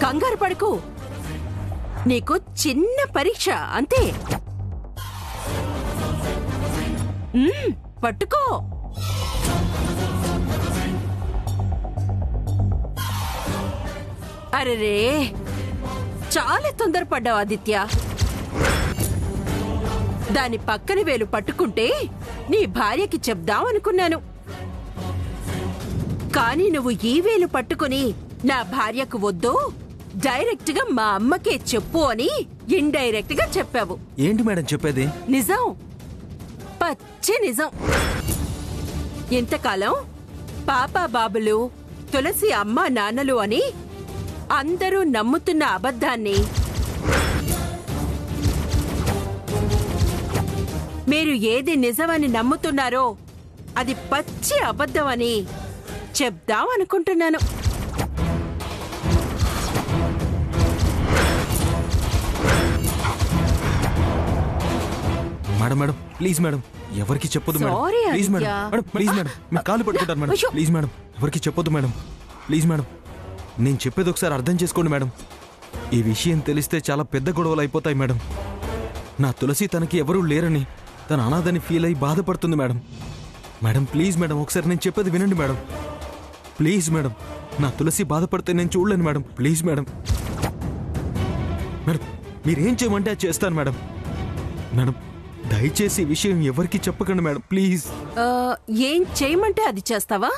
కంగారు పడుకు. నీకు చిన్న పరీక్ష అంతే. పట్టుకో. అరెరే, చాలా తొందరపడ్డావు ఆదిత్య. దాని పక్కన వేలు పట్టుకుంటే నీ భార్యకి చెప్దామనుకున్నాను. కానీ నువ్వు ఈ వేలు పట్టుకుని నా భార్యకు వద్దు, డైరెక్ట్ గా మా అమ్మకే చెప్పు అని ఇండైరెక్ట్ గా చెప్పావు. ఏంటి మేడం చెప్పేది? నిజం, పచ్చి నిజం. ఇంతకాలం పాపా బాబులు, తులసి అమ్మా నాన్నలు అని అందరూ నమ్ముతున్న అబద్ధాన్ని మీరు ఏది నిజమని నమ్ముతున్నారో అది పచ్చి అబద్ధమని చెప్దాం అనుకుంటున్నాను. మేడం మేడం ప్లీజ్ మేడం, ఎవరికి చెప్పొద్దు madam. Please madam, madam please madam, మీరు కాలు పట్టుకుంటాను మేడం. ప్లీజ్ మేడం, ఎవరికి చెప్పొద్దు మేడం. ప్లీజ్ మేడం, నేను చెప్పేది ఒకసారి అర్థం చేసుకోండి మేడం. ఈ విషయం తెలిస్తే చాలా పెద్ద గొడవలు అయిపోతాయి మేడం. నా తులసి తనకి ఎవరూ లేరని, తన అనాథని ఫీల్ అయ్యి బాధపడుతుంది మేడం. మేడం ప్లీజ్ మేడం, ఒకసారి నేను చెప్పేది వినండి మేడం. ప్లీజ్ మేడం, నా తులసి బాధపడితే నేను చూడలేను మేడం. Please madam. మేడం మీరేం చేయమంటే అది చేస్తాను మేడం. మేడం దయచేసి ఈ విషయం ఎవరికి చెప్పకండి మేడం, ప్లీజ్. ఏం చేయమంటే అది చేస్తావా?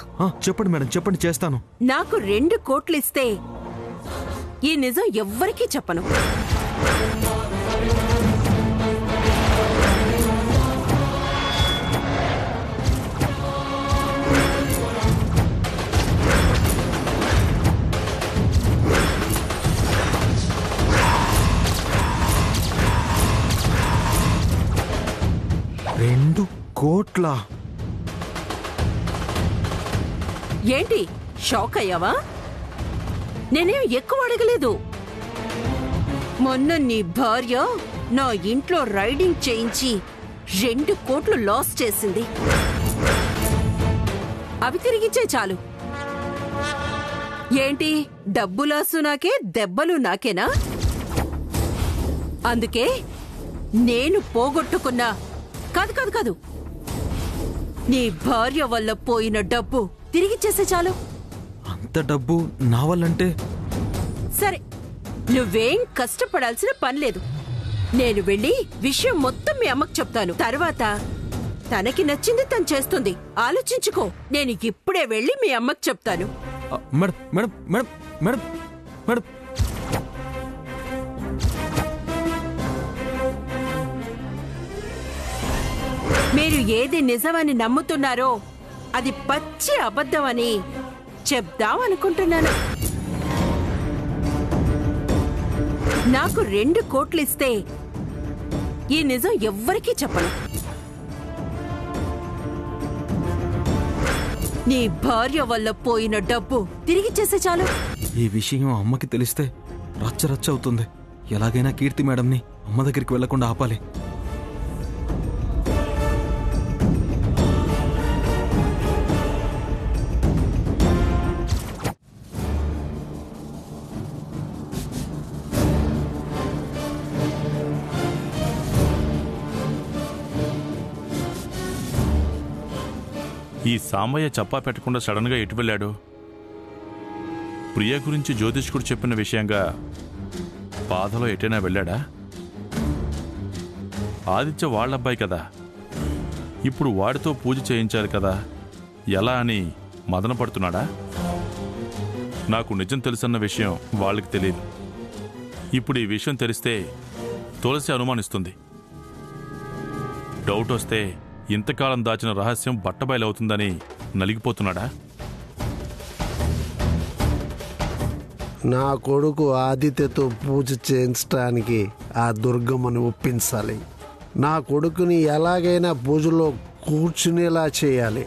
చెప్పండి మేడం, చెప్పండి, చేస్తాను. నాకు 2 కోట్లు ఇస్తే ఈ నిజం ఎవ్వరికీ చెప్పను. కోట్ల? ఏంటి షాక్ అయ్యావా? నేనేం ఎక్కువ అడగలేదు. మొన్న నీ భార్య నా ఇంట్లో రైడింగ్ చేయించి 2 కోట్లు లాస్ చేసింది. అవి తిరిగిచ్చే చాలు. ఏంటి డబ్బు లాసు నాకే, దెబ్బలు నాకేనా? అందుకే నేను పోగొట్టుకున్నా కాదు కాదు కాదు, నీ భార్య వల్ల పోయిన డబ్బు తిరిగిచ్చేసే చాలు. అంత డబ్బు నా వల్లంటే? సరే, నువ్వేం కష్టపడాల్సిన పనిలేదు. నేను వెళ్ళి విషయం మొత్తం మీ అమ్మకు చెప్తాను. తర్వాత తనకి నచ్చింది తను చేస్తుంది. ఆలోచించుకో. నేను ఇప్పుడే వెళ్ళి మీ అమ్మకు చెప్తాను. Madam madam madam madam madam మీరు ఏది నిజమని నమ్ముతున్నారో అది పచ్చి అబద్ధమని చెప్దాం అనుకుంటున్నాను. నాకు 2 కోట్లు ఇస్తే ఈ నిజం ఎవ్వరికీ చెప్పను. నీ భార్య వల్ల పోయిన డబ్బు తిరిగిచ్చేసే చాలు. ఈ విషయం అమ్మకి తెలిస్తే రచ్చ రచ్చ అవుతుంది. ఎలాగైనా కీర్తి మేడంని అమ్మ దగ్గరికి వెళ్లకుండా ఆపాలి. ఈ సామయ్య చెప్పా పెట్టకుండా సడన్ గా ఎటు వెళ్ళాడు? ప్రియ గురించి జ్యోతిష్కుడు చెప్పిన విషయంగా బాధలో ఎటైనా వెళ్ళాడా? ఆదిత్య వాళ్ళబ్బాయి కదా, ఇప్పుడు వాడితో పూజ చేయించాలి కదా, ఎలా అని మదన పడుతున్నాడా? నాకు నిజం తెలుసన్న విషయం వాళ్ళకి తెలియదు. ఇప్పుడు ఈ విషయం తెలిస్తే తులసి అనుమానిస్తుంది. డౌట్ వస్తే ఇంతకాలం దాచిన రహస్యం బట్టబయలవుతుందని నలిగిపోతున్నాడా? నా కొడుకు ఆదిత్యతో పూజ చేయించడానికి ఆ దుర్గమ్మని ఒప్పించాలి. నా కొడుకుని ఎలాగైనా పూజలో కూర్చునేలా చేయాలి.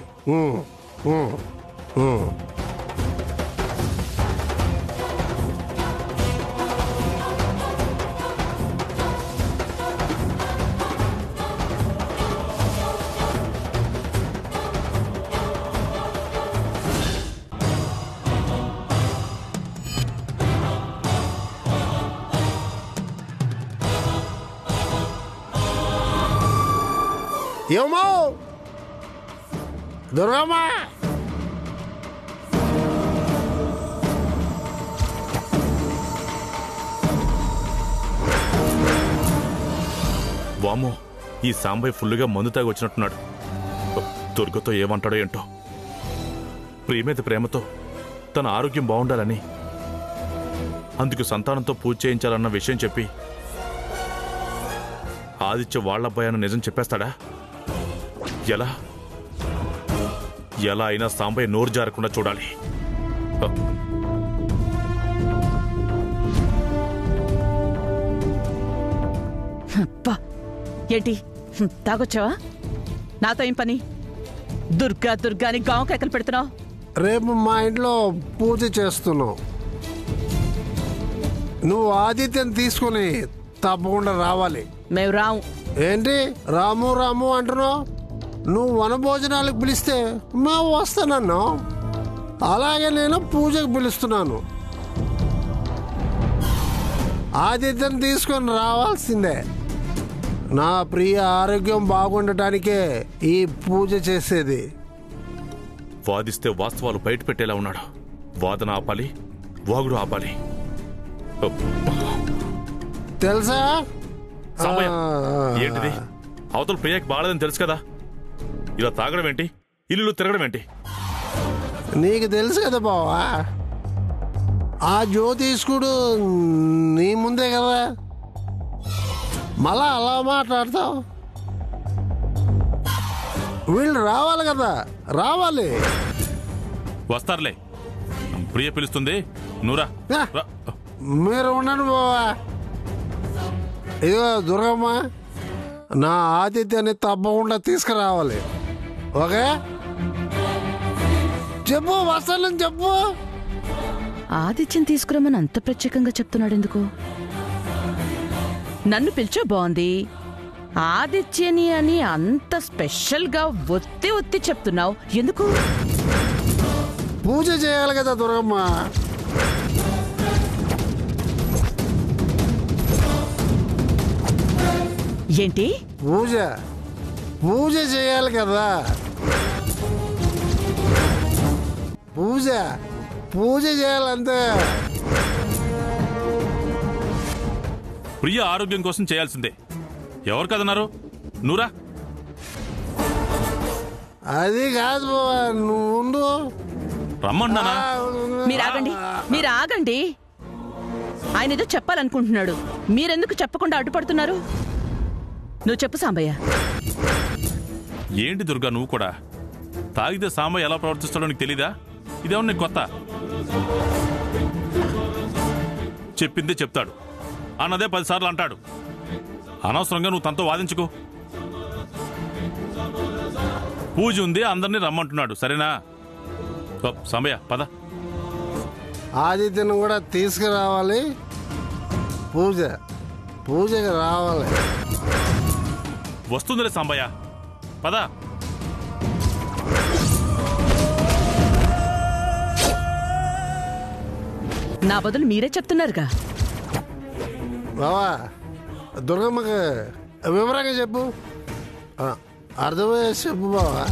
ఏమో దుర్గమ్మ వామో, ఈ సాంబయ్య ఫుల్లుగా మందు తాగి వచ్చినట్టున్నాడు. దుర్గతో ఏమంటాడో ఏంటో. ప్రియమేద ప్రేమతో తన ఆరోగ్యం బాగుండాలని, అందుకు సంతానంతో పూజ చేయించాలన్న విషయం చెప్పి ఆదిత్య వాళ్ళబ్బాయి అన్న నిజం చెప్పేస్తాడా? ఎలా ఎలా అయినా సాంబయ్య నోరు జారకుండా చూడాలి. ఏంటి తాగొచ్చావా? నాతో ఏం పని? దుర్గా దుర్గా అని గాంకి ఎక్కలు పెడుతున్నావు. రేపు మా ఇంట్లో పూజ చేస్తున్నావు. నువ్వు ఆదిత్యం తీసుకుని తప్పకుండా రావాలి. మేము రాము. ఏంటి రాము రాము అంటున్నావు? నువ్వు వనభోజనాలకు పిలిస్తే మేము వస్తానన్నా. అలాగే నేను పూజకు పిలుస్తున్నాను. ఆదిత్యం తీసుకొని రావాల్సిందే. నా ప్రియ ఆరోగ్యం బాగుండటానికే ఈ పూజ చేసేది. వాదిస్తే వాస్తవాలు బయట పెట్టేలా ఉన్నాడు. వాదన ఆపాలి, వాగుడు ఆపాలి. తెలుసా? ఏంటిది? అవతల ప్రియాకి బాగాలేదని తెలుసు కదా, ఇలా తాగడం ఏంటి, ఇల్లు తిరగడం ఏంటి? నీకు తెలుసు కదా బావా, ఆ జ్యోతిష్కుడు నీ ముందే కదా, మళ్ళా అలా మాట్లాడతావు. వీళ్ళు రావాలి కదా, రావాలి. వస్తారులే, ప్రియ పిలుస్తుంది, నువ్వురా. మీరు ఉండండి బావా. ఇదిగో దుర్గమ్మ, నా ఆతిథ్యాన్ని తప్పకుండా తీసుకురావాలి. ఓకే, చెప్పు, వస్తానని చెప్పు. ఆదిత్యం తీసుకురమ్మని అంత ప్రత్యేకంగా చెప్తున్నాడు ఎందుకు? నన్ను పిలిచో బాగుంది, ఆదిత్యని అని అంత స్పెషల్ గా ఒత్తి ఒత్తి చెప్తున్నావు ఎందుకు? పూజ చేయాలి కదా దుర్గమ్మ. ఏంటి పూజ? పూజ చేయాలి కదా. పూజ పూజ చేయాలంతే. ప్రియ ఆరోగ్యం కోసం చేయాల్సిందే. ఎవరు కదన్నారు? నువ్వురా. అది కాదు బావా, నువ్వు ఉండు. రమ్మన్నానా? మీరు ఆగండి. ఆయన ఏదో చెప్పాలనుకుంటున్నాడు, మీరెందుకు చెప్పకుండా అడ్డుపడుతున్నారు? నువ్వు చెప్పు సాంబయ్య. ఏంటి దుర్గా నువ్వు కూడా? తాగితే సాంబయ్య ఎలా ప్రవర్తిస్తాడో నీకు తెలీదా? ఇదేమన్నా నీకు కొత్త? చెప్పిందే చెప్తాడు, అన్నదే 10 సార్లు అంటాడు. అనవసరంగా నువ్వు తనతో వాదించుకో. పూజ ఉంది, అందరినీ రమ్మంటున్నాడు, సరేనా? సాంబయ్య పద. ఆదిత్యను కూడా తీసుకురావాలి. పూజకి రావాలి. వస్తుందిలే సాంబయ్య, పద. నా బదులు మీరే చెప్తున్నారుగా. బావా, దుర్గమ్మకి వివరంగా చెప్పు, అర్థమయ్యే చెప్పు బావా.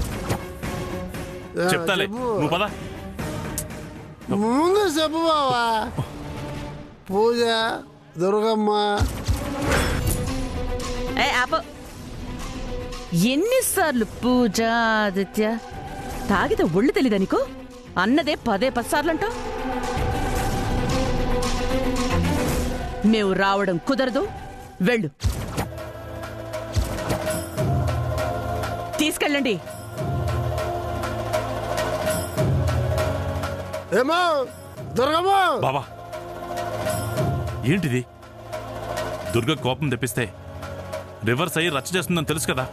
చెప్తాలే, నువ్వు పద. ముందు చెప్పు బావా. పూజ, దుర్గమ్మ. ఎన్నిసార్లు పూజ ఆదిత్య? తాగితే ఒళ్ళు తెలీదా నీకు? అన్నదే 10 సార్లు అంటావు. మేము రావడం కుదరదు, వెళ్ళు. తీసుకెళ్ళండి. ఏమో దుర్గమ్మ. బాబా, ఏంటిది? దుర్గ కోపం తెప్పిస్తే రివర్స్ అయ్యి రచ్చ చేస్తుందని తెలుసు కదా,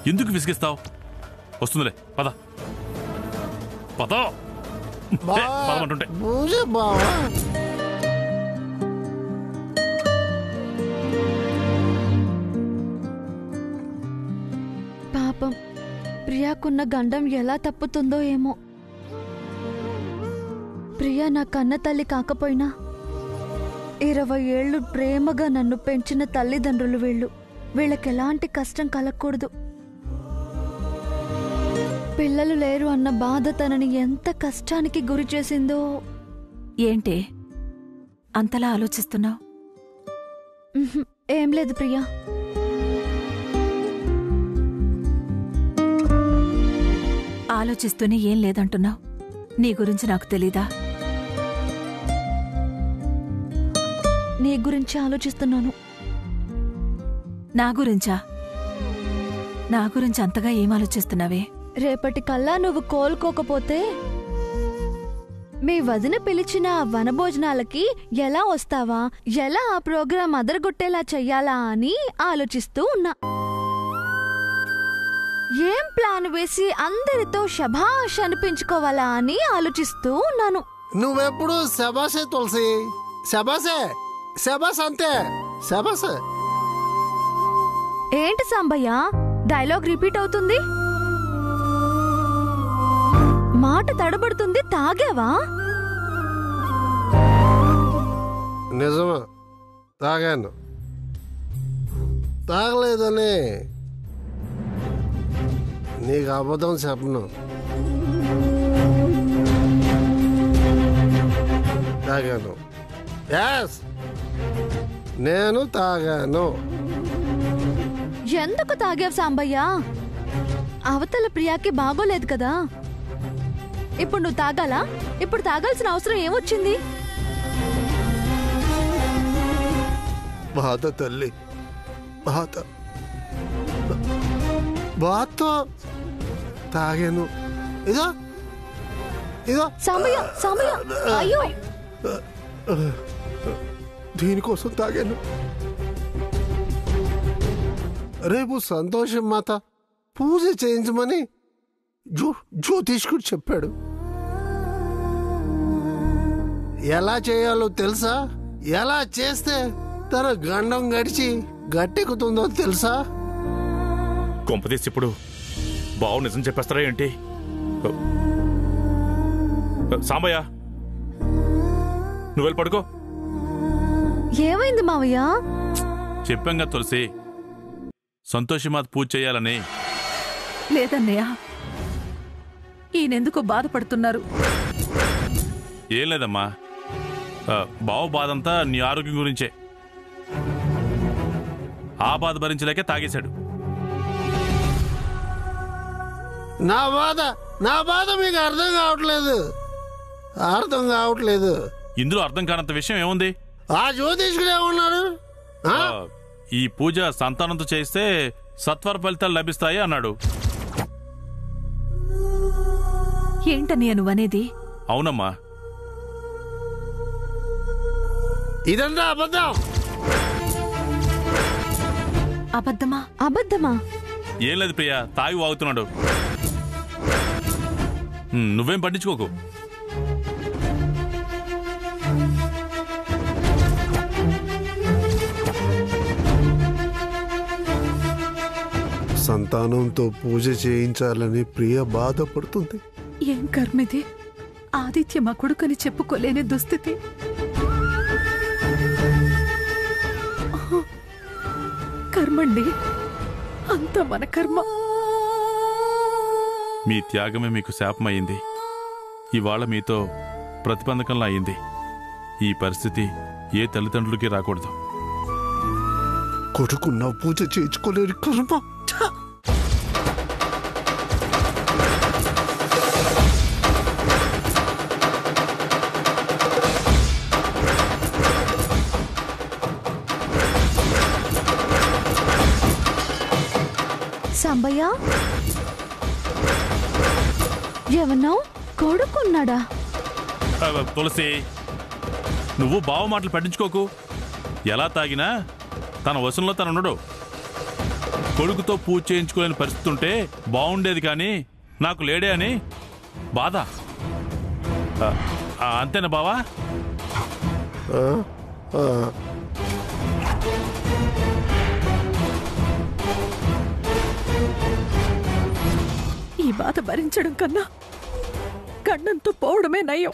ఎందుకు విసిగిస్తావు? వస్తుందిలే, పద పద. పదమంటుంటే పూజ బావా. పాపం ప్రియాకున్న గండం ఎలా తప్పుతుందో ఏమో. ప్రియా నా కన్న తల్లి కాకపోయినా 20 ఏళ్ళు ప్రేమగా నన్ను పెంచిన తల్లిదండ్రులు వీళ్ళు. వీళ్ళకి ఎలాంటి కష్టం కలగకూడదు. పిల్లలు లేరు అన్న బాధ తనని ఎంత కష్టానికి గురి చేసిందో. ఏంటే అంతలా ఆలోచిస్తున్నావు? ఏం లేదు ప్రియా. ఆలోచిస్తూనే ఏం లేదంటున్నావు. నీ గురించి నాకు తెలీదా? నీ గురించి ఆలోచిస్తున్నాను. నా గురించా? నా గురించి అంతగా ఏం ఆలోచిస్తున్నావే? రేపటికల్లా నువ్వు కోలుకోకపోతే మీ వదిన పిలిచిన వనభోజనాలకి ఎలా వస్తావా, ఎలా ఆ ప్రోగ్రాం అదరగొట్టేలా చెయ్యాలా అని ఆలోచిస్తూ ఉన్నా. ఏం ప్లాన్ వేసి అందరితో శభాష్ అనిపించుకోవాలా అని ఆలోచిస్తూ ఉన్నాను. నువ్వెప్పుడు శబాసే తులసి, శబాసే, శబాస్ అంతే, శబాస్. ఏంటి సాంబయ్య డైలాగ్ రిపీట్ అవుతుంది? మాట తడబడుతుంది. తాగావా? నిజమా, తాగాను. తాగలేదని నీకు అబద్ధం చెప్పను. తాగాను. ఎస్, నేను తాగాను. ఎందుకు తాగావు సాంబయ్య? అవతల ప్రియాకి బాగోలేదు కదా. ఇప్పుడు నువ్వు తాగాలా? ఇప్పుడు తాగాల్సిన అవసరం ఏమొచ్చింది? బాధ తల్లి, బాధ, బాధతో తాగాను. ఇదో ఇదో సాంబయ్య, సాంబయ్య, అయ్యో, దీనికోసం తాగాను. రేపు సంతోషం మాత పూజ చేయించమని జ్యోతిష్కుడు చెప్పాడు. ఎలా చేయాలో తెలుసా? ఎలా చేస్తే తన గండం గడిచి గట్టెక్కుతుందో తెలుసా? కొంపదీసి ఇప్పుడు బావు నిజం చెప్పేస్తారా ఏంటి? సాంబయ్య, నువ్వు వెళ్ళి పడుకో. ఏమైంది మావయ్య? చెప్పంగా తులసి, సంతోషమాత్ పూజ చేయాలని. లేదన్నయ్య, ఈయనెందుకు బాధపడుతున్నారు? ఏం లేదమ్మా, బావు బాధంతా నీ ఆరోగ్యం గురించే. ఆ బాధ భరించలేకే తాగేశాడు. నా బాధ మీకు అర్థం కావట్లేదు. ఇందులో అర్థం కానంత విషయం ఏముంది? ఆ జ్యోతిష్కుడు ఏమన్నాడు? ఈ పూజ సంతానంతో చేస్తే సత్వర ఫలితాలు లభిస్తాయి అన్నాడు. ఏంటన్నయ్య నువ్వనేది? అవునమ్మా. ఇదంతా అబద్ధం. అబద్ధమా? అబద్ధమా? ఏం లేదు ప్రియా, తాగి వాగుతున్నాడు. నువ్వేం పట్టించుకోకు. సంతానంతో పూజ చేయించాలని ప్రియ బాధపడుతుంది. ఏం కర్మిది? ఆదిత్య మా కొడుకని చెప్పుకోలేని దుస్థితి. కర్మండి, అంత మన కర్మ. మీ త్యాగమే మీకు శాపమయ్యింది. ఇవాళ మీతో ప్రతిబంధకంలా అయింది. ఈ పరిస్థితి ఏ తల్లిదండ్రులకి రాకూడదు. కొడుకున్న పూజ చేయించుకోలేని కర్మ. సాంబయ్య, ఏమన్నావు? కొడుకున్నాడా? తులసి, నువ్వు బావ మాటలు పట్టించుకోకు. ఎలా తాగినా తన వశంలో తనున్నాడు. కొడుకుతో పూజ చేయించుకోలేని పరిస్థితి ఉంటే బాగుండేది, కానీ నాకు లేడే అని బాధ. అంతేనా బావా? ఈ బాధ భరించడం కన్నా గండంతో పోవడమే నయం.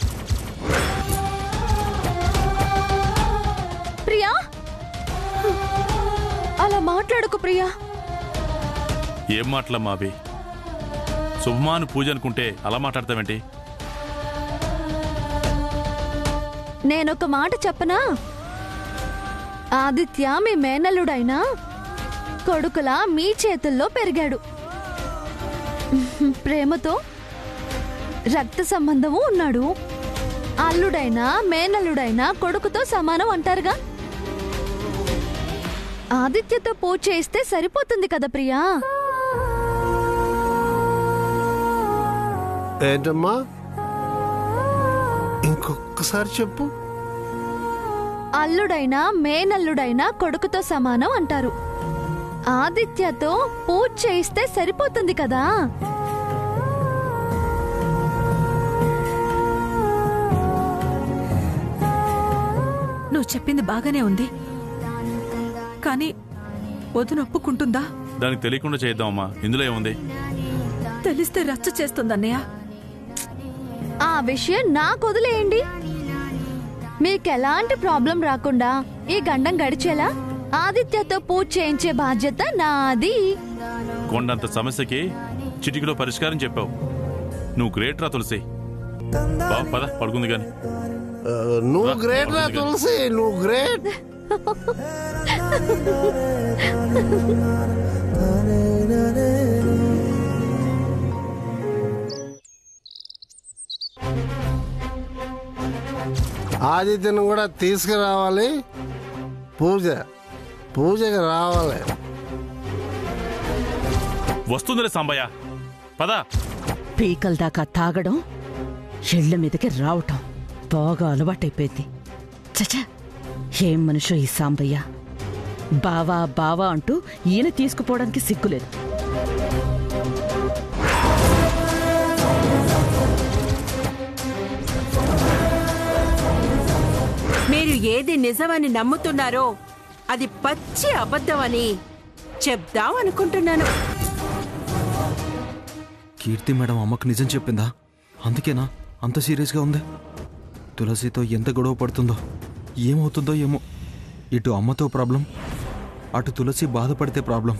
ప్రియా, అలా మాట్లాడకు ప్రియా. ప్రియా. ఏం మాటలమ్మా అవి? శుభమాను పూజ అనుకుంటే అలా మాట్లాడతావేంటి? నేనొక మాట చెప్పనా? ఆదిత్య మీ మేనల్లుడైనా కొడుకులా మీ చేతుల్లో పెరిగాడు. ప్రేమతో రక్త సంబంధము ఉన్నాడు. అల్లుడైనా మేనల్లుడైనా కొడుకుతో సమానం అంటారుగా. ఆదిత్యతో పూజ చేస్తే సరిపోతుంది కదా ప్రియా. ఏంటమ్మా, ఇంకొకసారి చెప్పు. అల్లుడైనా మేనల్లుడైనా కొడుకుతో సమానం అంటారు. ఆదిత్యతో పూజ చేయిస్తే సరిపోతుంది కదా. నువ్వు చెప్పింది బాగానే ఉంది, కానీ వదిన ఒప్పుకుంటుందా? దానికి తెలియకుండా చేద్దామమ్మా, ఇందులో ఏముంది? తెలిస్తే రచ్చ చేస్తుందన్నయ్య. ఆ విషయం నాకు వదిలేయండి. మీకెలాంటి ప్రాబ్లం రాకుండా ఈ గండం గడిచేలా ఆదిత్యతో పూజ చేయించే బాధ్యత నాది. కొండంత సమస్యకి చిటికలో పరిష్కారం చెప్పావు. నువ్వు గ్రేట్ రా తులసి. పద పడుకుంది గాని. నువ్వు గ్రేట్ రా తులసి, నువ్వు గ్రేట్. ఆదిత్యను కూడా తీసుకురావాలి. పూజకి రావాలి. వస్తుందిలే సాంబయ్య, పద. పీకల దాకా తాగడం, ఇళ్ల మీదకి రావటం బాగా అలవాటైపోయింది. చచా, ఏం మనుషో ఈ సాంబయ్య. బావా బావా అంటూ ఈయన తీసుకుపోవడానికి సిగ్గులేదు. మీరు ఏది నిజమని నమ్ముతున్నారో అది పచ్చి అబద్ధమని చెప్దాం అనుకుంటున్నాను. కీర్తి మేడం అమ్మకు నిజం చెప్పిందా? అందుకేనా అంత సీరియస్గా ఉంది? తులసితో ఎంత గొడవ పడుతుందో, ఏమవుతుందో ఏమో. ఇటు అమ్మతో ప్రాబ్లం, అటు తులసి బాధపడితే ప్రాబ్లం.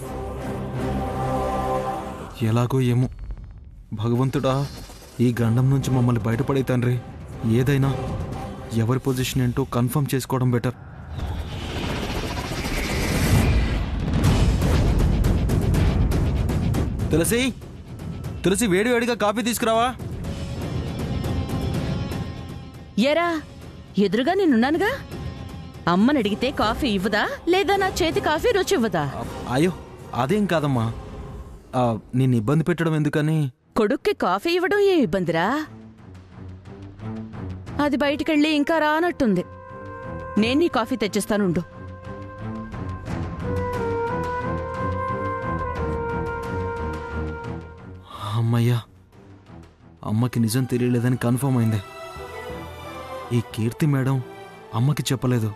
ఎలాగో ఏమో. భగవంతుడా, ఈ గండం నుంచి మమ్మల్ని బయటపడే తండ్రి. ఏదైనా ఎవరి పొజిషన్ ఏంటో కన్ఫర్మ్ చేసుకోవడం బెటర్. తులసి, తులసి వేడివేడిగా కాఫీ తీసుకురావా? ఏరా, ఎదురుగా నేనున్నానుగా. అమ్మని అడిగితే కాఫీ ఇవ్వదా, లేదా నా చేతి కాఫీ రుచి ఇవ్వదా? అయ్యో, అదేం కాదమ్మా. నేను ఇబ్బంది పెట్టడం ఎందుకని. కొడుక్కి కాఫీ ఇవ్వడం ఏ ఇబ్బందిరా? అది బయటికెళ్ళి ఇంకా రానట్టుంది. నేను నీ కాఫీ తెచ్చిస్తానుండు. అమ్మయ్యా, అమ్మకి నిజం తెలియలేదని కన్ఫర్మ్ అయింది. ఈ కీర్తి మేడం అమ్మకి చెప్పలేదు.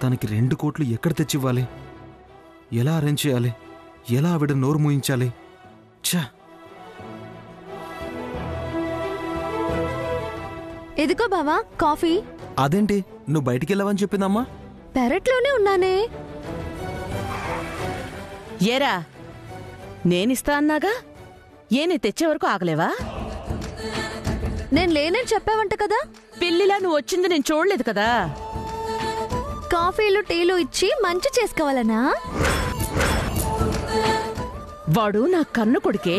తనకి 2 కోట్లు ఎక్కడ తెచ్చివ్వాలి? ఎలా అరేంజ్ చేయాలి? ఎలా ఆవిడ నోరు మూయించాలి? ఛా! ఎదుకో బావా కాఫీ. అదేంటి, నువ్వు బయటికి వెళ్ళావని చెప్పిందమ్మా? పెరట్లోనే ఉన్నానే. ఏరా, నేనిస్తా అన్నాగా, నీ తెచ్చే వరకు ఆగలేవా? నేను లేనని చెప్పావంట కదా. పిల్లిలా నువ్వు వచ్చింది నేను చూడలేదు కదా. కాఫీలు టీలు ఇచ్చి మంచి చేసుకోవాలనా? వాడు నా కన్ను కొడుకే.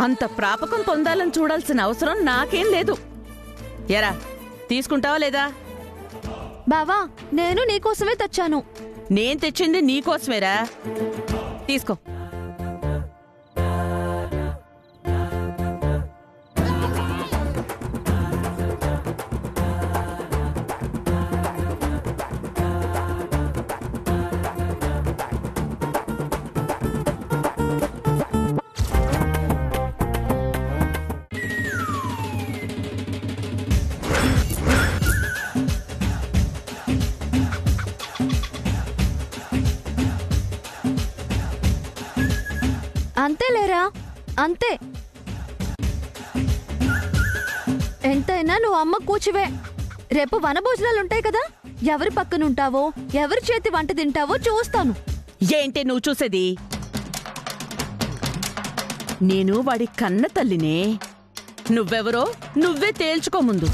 అంత ప్రాపకం పొందాలని చూడాల్సిన అవసరం నాకేం లేదు. ఎరా, తీసుకుంటావా లేదా? బావా, నేను నీకోసమే తెచ్చాను. నేను తెచ్చింది నీకోసమేరా, తీసుకో. అంతేలేరా, అంతే. ఎంతైనా నువ్వు అమ్మ కూచివే. రేపు వనభోజనాలుంటాయి కదా, ఎవరి పక్కనుంటావో, ఎవరి చేతి వంట తింటావో చూస్తాను. ఏంటి నువ్వు చూసేది? నేను వాడి కన్న తల్లినే. నువ్వెవరో నువ్వే తేల్చుకో ముందు.